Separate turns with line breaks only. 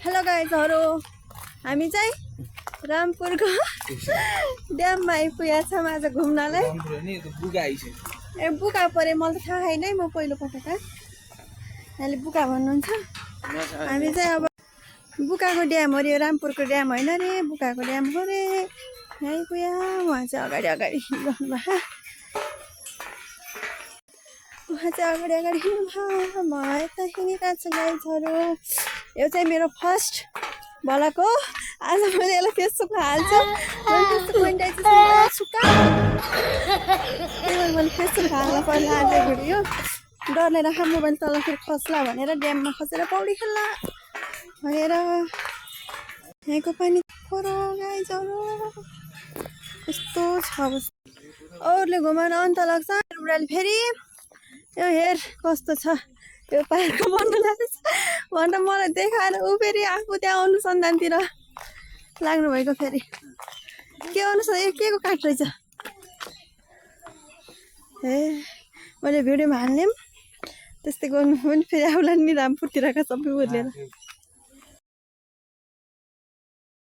Hello गाइजहरु हामी चाहिँ रामपुरको ड्याममा आइपुगेका छौँ आज घुम्नलाई। ए बुका परे मलाई थाहा छैन है, म पहिलो पटक यहाँले बुका भन्नुहुन्छ। हामी चाहिँ अब बुकाको ड्याम हो रे, रामपुरको ड्याम होइन रे, बुकाको ड्याम हो रे। आइपुग्यो उहाँ चाहिँ अगाडि अगाडि हिँड्नु भएको, उहाँ चाहिँ अगाडि अगाडि हिँड्नु भयो, म यता हिँडेका छु गाइजहरु। यो चाहिँ मेरो फर्स्ट भलाको, आज मैले यसलाई फेसबुकमा हाल्छु। मैले फेसबुक हाल्न पर्ने आज भिडियो, डरले राख मोबाइल तल फेरि खस्ला भनेर ड्याममा खसेर पौडी खेल्ला भनेर। यहाँको पानी खोरो गाइजहरु यस्तो छ। अरूले घुमाउन अन्त लाग्छ, उनीहरूले फेरि यो हेर कस्तो छ, यो पार्कको भन्नु लाग्छ भनेर मलाई देखाएर ऊ फेरि आफू त्यहाँ अनुसन्धानतिर लाग्नु भएको। फेरि के अनुसन्धान, यो के को काठ रहेछ? ए मैले भिडियोमा हाल्ने त्यस्तै गर्नु पनि फेरि आउला नि रामपुरतिरका सबै बोलेर।